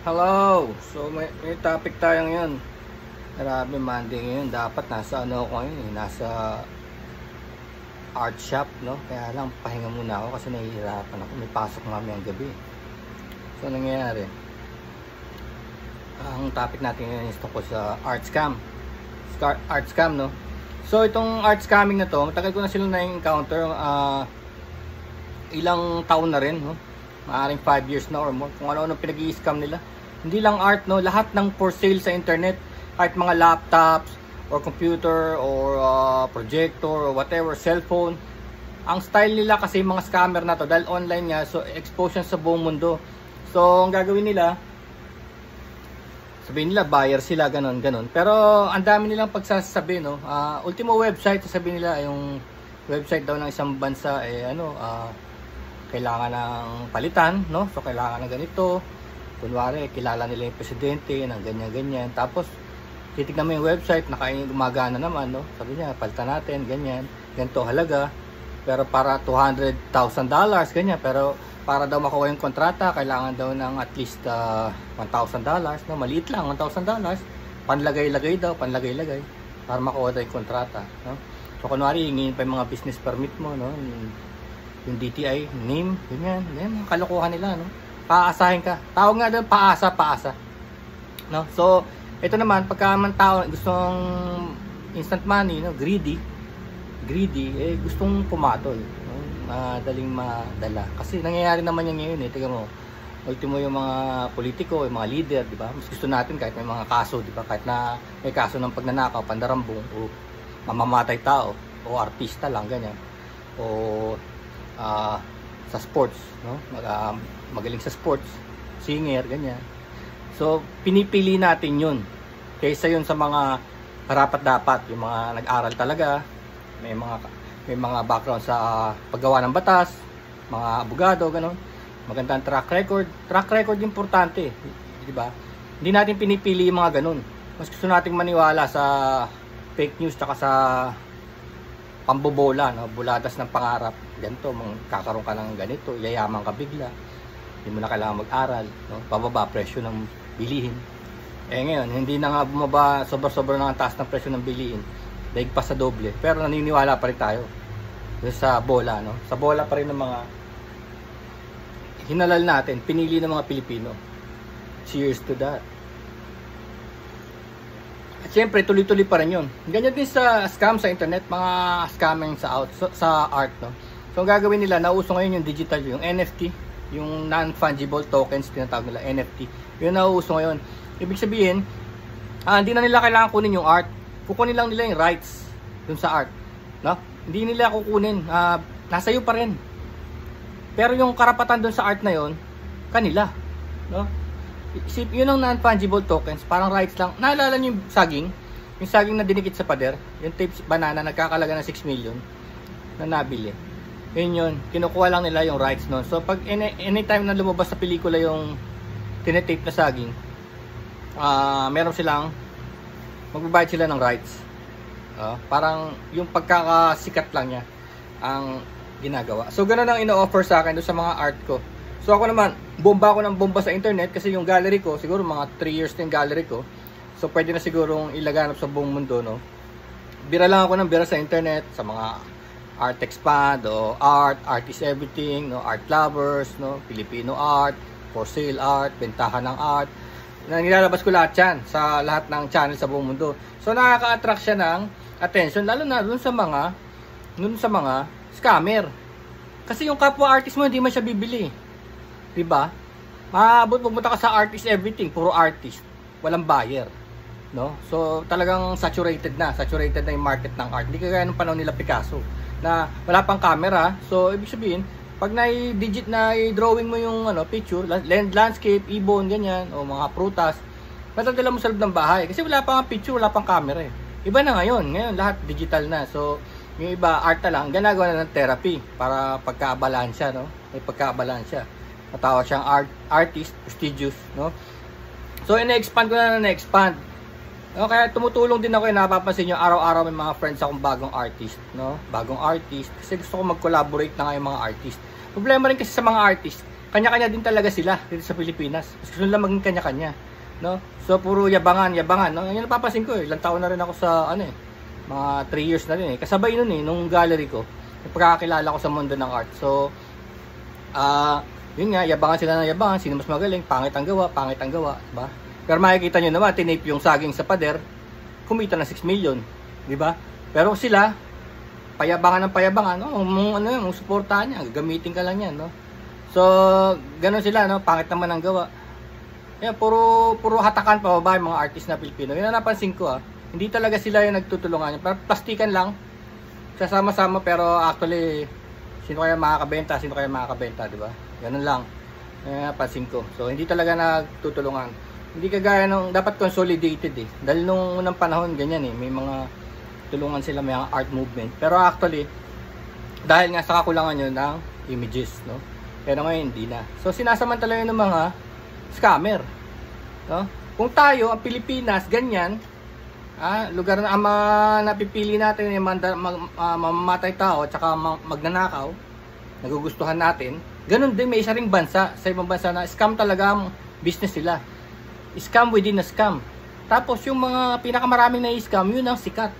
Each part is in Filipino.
Hello! So may topic tayo ngayon. Grabe, Monday ngayon. Dapat nasa ano ako ngayon eh. Nasa art shop, no? Kaya lang pahinga muna ako kasi nahihirapan ako. May pasok mamayang gabi. So nangyayari, ang topic natin ngayon is tungkol sa art scam. Art scam, no? So itong art scamming na to, matagal ko na sila na-encounter. Ilang taon na rin, no? Maaring 5 years na or more. Kung ano-ano pinag-i-scam nila. Hindi lang art, no? Lahat ng for sale sa internet. Kahit mga laptops or computer or projector or whatever, cellphone. Ang style nila kasi mga scammer na to, dahil online nga, so expose yan sa buong mundo. So ang gagawin nila, sabihin nila buyer sila, ganon. Pero ang dami nilang pagsasabi, no? Ultimo website, sasabihin nila yung website daw ng isang bansa kailangan ng palitan, no? So kailangan ng ganito. Kunwari, kilala nila yung presidente ng ganyan. Tapos titignan mo yung website, gumagana naman, no? Sabi niya, palitan natin, ganyan. Ganito halaga. Pero para $200,000, ganyan. Pero para daw makuha yung kontrata, kailangan daw ng at least $1,000, no? Maliit lang, $1,000. Panlagay-lagay daw, para makuha daw yung kontrata, no? So kunwari, hingin pa yung mga business permit mo, no? Yung DTI, name, ganyan, mga kalokohan nila, no? Paasahin ka. Tawag nga doon, paasa. No? So, ito naman, pagka man tao gustong instant money, no? Greedy, gustong pumatol, no? Madaling madala. Kasi nangyayari naman yan ngayon, eh. Tingnan mo, ultimo yung mga politiko, yung mga leader, di ba? Mas gusto natin kahit may mga kaso, di ba? Kahit na may kaso ng pagnanakaw, pandarambong, o mamamatay tao, o artista lang, ganyan. O sa sports, no? Magaling sa sports, singer, ganyan. So pinipili natin yun kaysa yun sa mga karapat-dapat, yung mga nag-aral talaga, may mga background sa paggawa ng batas, mga abogado, gano'n, magandang track record importante, di ba? Hindi natin pinipili yung mga gano'n. Mas gusto nating maniwala sa fake news tsaka sa pambobola, no? Buladas ng pangarap. Ganito, kakaroon ka ng ganito, yayaman ka bigla, hindi mo na kailangan mag-aral, no? Pababa presyo ng bilihin. Ngayon, hindi na nga bumaba, sobra-sobra na ang taas ng presyo ng bilihin, daig pa sa doble, pero naniniwala pa rin tayo sa bola, no? Sa bola pa rin ng mga hinalal natin, pinili ng mga Pilipino. Cheers to that. At syempre, tuloy-tuloy pa rin yun. Ganyan din sa scam sa internet, mga scamming sa art, no? So, ang gagawin nila, nauso ngayon yung digital, yung NFT, yung non-fungible tokens, tinatawag nila NFT. Yung nauso ngayon. Ibig sabihin, hindi na nila kailangan kunin yung art. Kukunin lang nila yung rights dun sa art, no? Hindi nila kukunin. Nasa iyo pa rin. Pero yung karapatan dun sa art na yon, kanila, no? Yun ang non-fungible tokens, parang rights lang. Naalala nyo yung saging? Yung saging na dinikit sa pader, yung tapes banana, nagkakalaga ng 6 million na nabili. Yun, kinukuha lang nila yung rights nun. So pag anytime na lumabas sa pelikula yung tinetape na saging, meron silang magbabayad sila ng rights. Parang yung pagkakasikat lang niya ang ginagawa. So ganun ang ino-offer sa akin doon sa mga art ko. So ako naman, bomba ako ng bomba sa internet kasi yung gallery ko, siguro mga 3 years na yung gallery ko. So pwede na sigurong ilaganap sa buong mundo, no? Bira lang ako ng bira sa internet, sa mga Art Expand, o Artist Everything, no? Art Lovers, no? Filipino art, for sale art, bentahan ng art. Nilalabas ko lahat yan sa lahat ng channel sa buong mundo. So nakaka-attract siya ng attention, lalo na dun sa mga scammer. Kasi yung kapwa artist mo hindi man siya bibili, diba? Pumunta ka sa Artist Everything, puro artist, walang buyer, no? So talagang saturated na yung market ng art. Hindi kagaya nung panahon nila Picasso na wala pang camera. So ibig sabihin, pag na-drawing mo yung picture, landscape, ibon, ganyan, o mga prutas, matadala mo sa loob ng bahay kasi wala pang picture, wala pang camera eh. Iba na ngayon lahat digital na. So yung iba art na lang, ginagawa na ng therapy para pagkaabalansya, no? May pagkaabalansya. Matawag siyang artist, prestigious, no? So ina-expand ko na expand. No, kaya tumutulong din ako, napapansin nyo, araw-araw may mga friends akong bagong artist, no? Bagong artist, kasi gusto ko mag-collaborate na nga yung mga artist. Problema rin kasi sa mga artist, kanya-kanya din talaga sila dito sa Pilipinas. Gusto nila maging kanya-kanya, no? So puro yabangan, no? Yan napapansin ko, ilang taon na rin ako sa ano mga 3 years na rin Kasabay nun nung gallery ko, yung pagkakakilala ko sa mundo ng art. So yun nga, yabangan sila ng yabangan, sino mas magaling, pangit ang gawa, diba? Pero makikita nyo naman, tinape yung saging sa pader, kumita ng 6 million, diba? Pero sila, payabangan ng payabangan, mong suportahan niya, gagamitin ka lang yan, no? So, ganun sila, no? Pangit naman ang gawa. Yan, puro hatakan pa ba yung mga artist na Pilipino. Yun ang napansin ko, hindi talaga sila yung nagtutulungan. Pero plastikan lang, sasama-sama, pero actually, sino kaya makakabenta, diba? Ganun lang. Napansin ko. So, hindi talaga nagtutulungan. Hindi kagaya nung dapat consolidated Dahil nung unang panahon, ganyan may mga tulungan sila, may mga art movement. Pero actually, dahil nga sa kakulangan yun ng images, no? Pero ngayon, hindi na. So, sinasamantala yun ng mga scammer, no? Kung tayo, ang Pilipinas, ganyan, lugar na napipili natin yung mamamatay tao at saka magnanakaw, nagugustuhan natin, ganun din may isa ring bansa, sa ibang bansa na scam talaga ang business nila. Scam within a scam. Tapos yung mga pinakamaraming na-scam, yun ang sikat.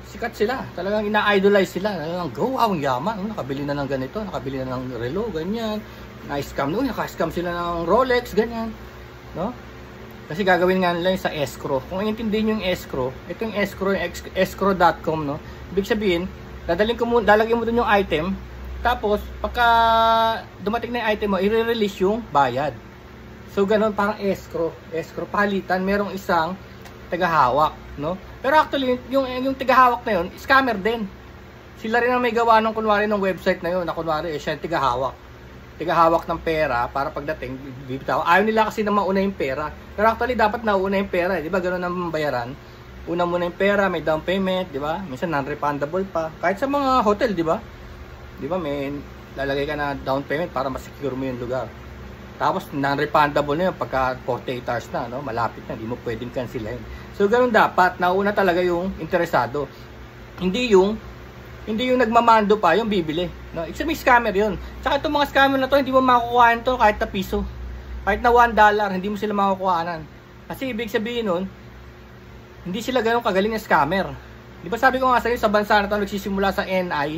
Sikat sila. Talagang ina-idolize sila. Talagang go, ang yaman. Nakabili na ng ganito, nakabili na ng relo, ganyan. Na-scam. Naka-scam sila ng Rolex, ganyan. No? Kasi gagawin nga nila yung sa escrow. Kung intindihin yung escrow, ito yung escrow, yung escrow.com, no? Ibig sabihin, lalagyan mo dun yung item, tapos, pagka dumating na yung item mo, i-release yung bayad. So, ganun, parang escrow, palitan, merong isang tagahawak, no? Pero actually, yung tagahawak na yun, scammer din. Sila rin ang may gawa nung kunwari ng website na yun, na kunwari, siya yung tagahawak ng pera, para pagdating, bibitaw. Ayaw nila kasi na mauna yung pera. Pero actually, dapat nauna yung pera, di ba? Ganun ang bayaran. Una muna yung pera, may down payment, di ba? Minsan non-refundable pa. Kahit sa mga hotel, di ba? Di ba, may lalagay ka na down payment para ma-secure mo yung lugar. Tapos non-refundable na yun pagka 48 hours na, no? Malapit na, hindi mo pwedeng cancelin. So ganun dapat, nauna talaga yung interesado. Hindi yung nagmamando pa, yung bibili, no? Isa may scammer yun. Tsaka itong mga scammer na to, hindi mo makukuhaan to kahit na piso. Kahit na $1, hindi mo sila makukuhanan. Kasi ibig sabihin nun, hindi sila ganun kagaling na scammer. Di ba sabi ko nga sa'yo, sa bansa na to nagsisimula sa NI,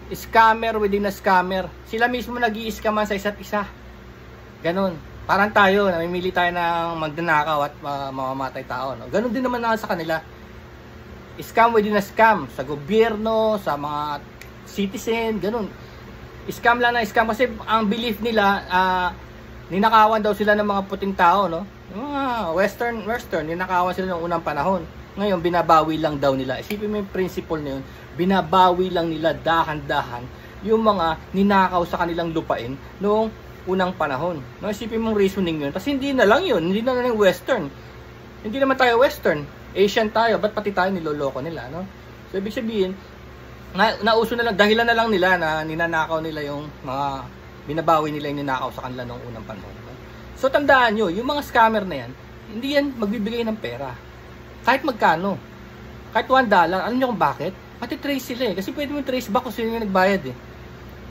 scammer within a scammer. Sila mismo nag-i-scaman sa isa't isa. Ganon. Parang tayo, namimili tayo ng magnanakaw at mamamatay tao, no? Ganon din naman na sa kanila. Scam within a scam. Sa gobyerno, sa mga citizen, ganon. Scam lang na scam. Kasi ang belief nila, ninakawan daw sila ng mga puting tao, no? Yung mga western, ninakawan sila ng unang panahon. Ngayon, binabawi lang daw nila. Isipin mo yung principle na yun. Binabawi lang nila dahan-dahan yung mga ninakaw sa kanilang lupain noong unang panahon. No, isipin mong reasoning yun. Kasi hindi na lang yun. Hindi na lang yung western. Hindi naman tayo western. Asian tayo. Ba't pati tayo niloloko nila, no? So, ibig sabihin, nauso na lang, dahilan na lang nila na ninanakaw nila yung mga, binabawi nila yung ninakaw sa kanila noong unang panahon. No? So, tandaan nyo, yung mga scammer na yan, hindi yan magbibigay ng pera. Kahit magkano. Kahit $1. Alam nyo kung bakit? Mati-trace sila Kasi pwede mo trace back kung sino yung nagbayad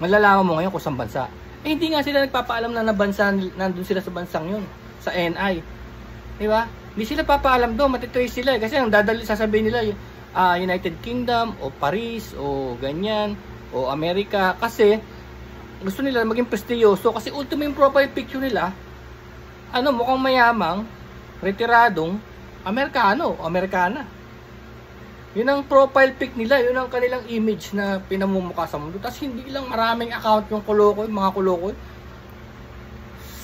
Malalaman mo ngayon kung saan bansa. Hindi nga sila nagpapaalam na bansa, nandun sila sa bansang yun. Sa NI. Diba? Hindi sila papaalam doon. Mati-trace sila Kasi ang sasabihin nila, United Kingdom, o Paris, o ganyan, o Amerika. Kasi, gusto nila maging prestiyoso. Kasi ultimo yung profile picture nila, mukhang mayamang, retiradong, Amerikano, Amerikana. Yun ang profile pic nila, yun ang kanilang image na pinamumukha sa mundo. Tapos hindi lang maraming account yung kulokoy, mga kulokoy.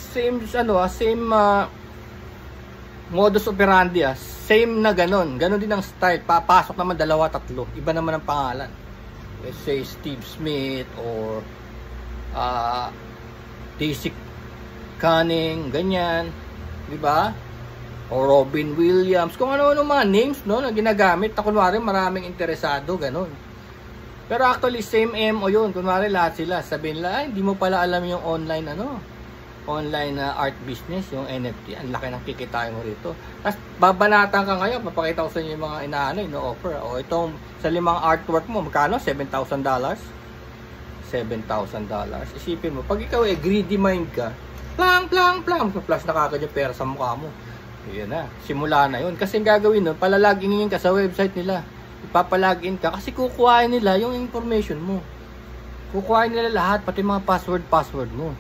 Same modus operandi Same na ganon. Ganon din ang style. Papasok naman 2, 3. Iba naman ang pangalan. Let's say Steve Smith or Daisy Cunning, ganyan. Diba? O Robin Williams, kung ano-ano mga names, no, na ginagamit, na kunwari maraming interesado, ganun. Pero actually, same MO yun. Kunwari lahat sila, sabihin nila, hindi mo pala alam yung online, online art business, yung NFT. Ang laki ng kikitain mo rito. Tapos, babanatan ka ngayon, papakita ko sa inyo yung mga inaano, offer. O itong, sa 5 artwork mo, magkano? $7,000? $7,000. Isipin mo, pag ikaw greedy mind ka, plang, flash na kagad yung pera sa mukha mo. Yan na, simula na yun. Kasi ang gagawin nun, palalagin ka sa website nila. Ipapalagin ka kasi kukuhain nila yung information mo. Kukuhain nila lahat, pati mga password mo.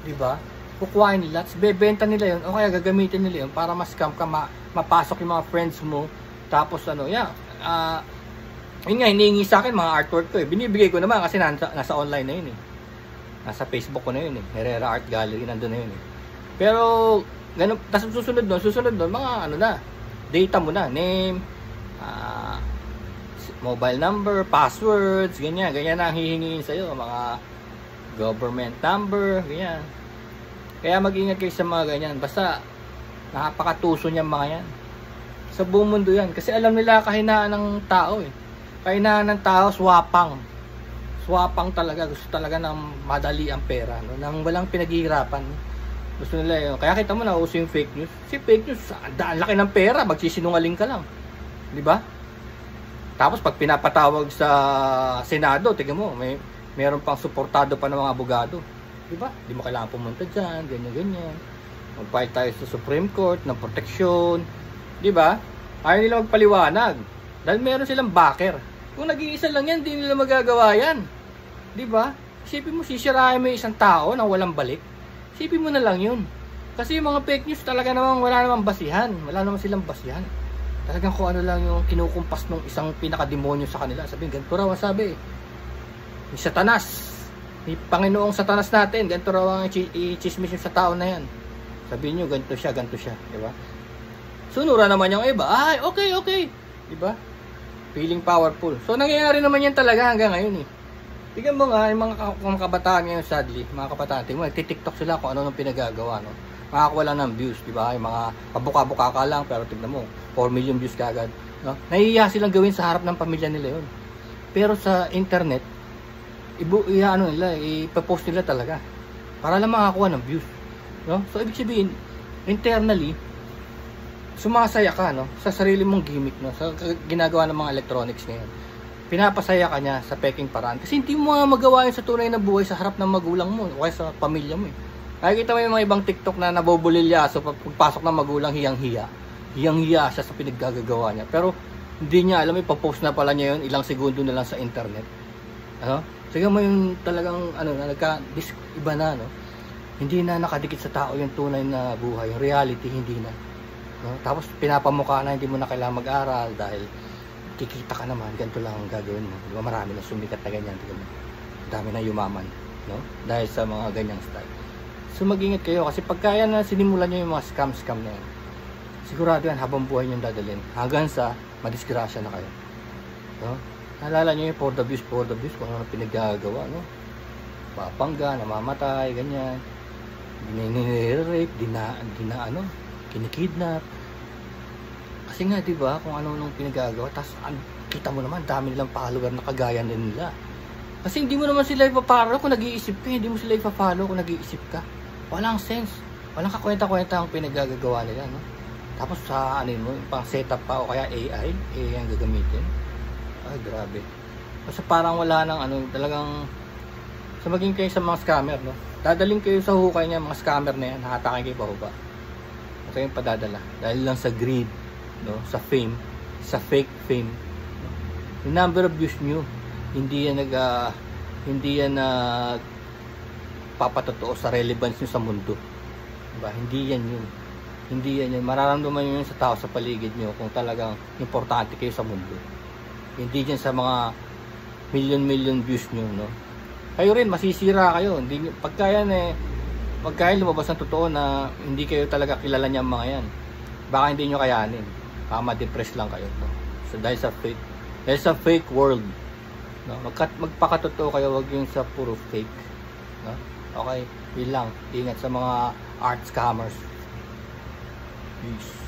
Diba? Kukuhain nila, bebenta nila yun, o kaya gagamitin nila yun para ma-scam ka, mapasok yung mga friends mo. Tapos yun nga, hinihingi sa akin mga artwork ko binibigay ko naman kasi nasa online na yun nasa Facebook ko na yun Herrera Art Gallery, nandun na yun pero ganun, tapos susunod doon mga data mo na, name, mobile number, passwords, ganyan na ang hihingin sa'yo, mga government number, ganyan. Kaya mag-ingat kayo sa mga ganyan, basta nakapakatuso niyan mga yan sa buong mundo yan, kasi alam nila kahinaan ng tao kahinaan ng tao, swapang talaga, gusto talaga ng madali ang pera, nang walang pinaghihirapan. Gusto nila yun. Kaya kita mo na uso yung fake news. Si fake news, ang laki ng pera, magsisinungaling ka lang, di ba? Tapos pag pinapatawag sa Senado, tingnan mo, meron pang suportado pa ng mga abogado, di ba? Di mo kailangan pumunta dyan, ganyan. Mag-fight tayo sa Supreme Court ng proteksyon, di ba? Ayaw nila magpaliwanag dahil meron silang backer. Kung nag-iisa lang yan, di nila magagawa yan. Di ba? Isipin mo, sisirahin mo yung isang tao nang walang balik. Isipin mo na lang yun. Kasi yung mga fake news talaga namang wala namang basihan. Wala naman silang basihan. Talagang kung ano lang yung kinukumpas ng isang pinakademonyo sa kanila. Sabihin, ganito raw ang sabi. Yung Satanas. Yung Panginoong Satanas natin. Ganito raw ang i-chismis sa tao na yan. Sabihin nyo, ganito siya. Di ba? Sunura naman yung iba. Ay, okay. Di ba? Feeling powerful. So, nangyayari naman yan talaga hanggang ngayon Tignan mo nga, yung mga kabataan ngayon, sadly, mga kabataan, tignan mo, nagtitiktok sila kung ano nung pinagagawa, Makakuha lang ng views, di ba? Yung mga kabuka-buka ka lang, pero tignan mo, 4 million views kagad, Nahihiya silang gawin sa harap ng pamilya nila yun. Pero sa internet, ipopost nila talaga. Para lang makakuha ng views, So, ibig sabihin, internally, sumasaya ka sa sarili mong gimmick, sa ginagawa ng mga electronics ngayon. Pinapasaya ka niya sa peking paraan kasi hindi mo magawa yun sa tunay na buhay sa harap ng magulang mo o sa pamilya mo Nakikita mo yung mga ibang TikTok na nabobulilya, so pagpasok ng magulang hiyang-hiya siya sa pinaggagawa niya, pero hindi niya alam, ipopost na pala niya yun ilang segundo na lang sa internet. Sige mo yung talagang iba na, hindi na nakadikit sa tao yung tunay na buhay, yung reality hindi na. Tapos pinapamukha na hindi mo na kailangan mag-aral dahil kikita ka naman, ganito lang ang gagawin mo. Diba, marami na sumikat na ganyan, dami na yumaman, dahil sa mga ganyang style. So mag-ingat kayo kasi pagkaya na sinimulan nyo yung mga scam na yan, sigurado yan habang buhay nyo dadalhin hanggang sa madisgrasya na kayo. Naalala nyo yung for the views kung ano pinagagawa, papangga, namamatay, ganyan, dinirape, kinikidnap. Kasi nga, diba, kung ano nung pinagagawa, tapos kita mo naman, dami nilang follower na kagaya nila. Kasi hindi mo naman sila ipaparo kung nag-iisip ka, hindi mo sila ipapalo kung nag-iisip ka. Walang sense, walang kakwenta-kwenta ang pinagagawa nila, Tapos sa mo, pang setup pa o kaya AI ang gagamitin. Ay, grabe. Kasi parang wala nang talagang, so maging kayo sa mga scammer, Dadaling kayo sa hukay niya, mga scammer na yan, nakatakin kayo pababa. Ito yung padadala dahil lang sa greed, sa fame, sa fake fame. The number of views nyo, hindi yan papatotoo sa relevance nyo sa mundo, diba? Hindi yan yun. Mararamdaman nyo yun sa tao sa paligid nyo kung talagang importante kayo sa mundo. Hindi dyan sa mga million views nyo, Kayo rin masisira kayo. Pagka lumabas ng totoo na hindi kayo talaga kilala niya mga yan, baka hindi nyo kayanin, baka ma-depress lang kayo, So dahil sa fake world, magpakatotoo kayo, wag yung sa puro fake, Okay, yun lang. Ingat sa mga art scammers. Peace.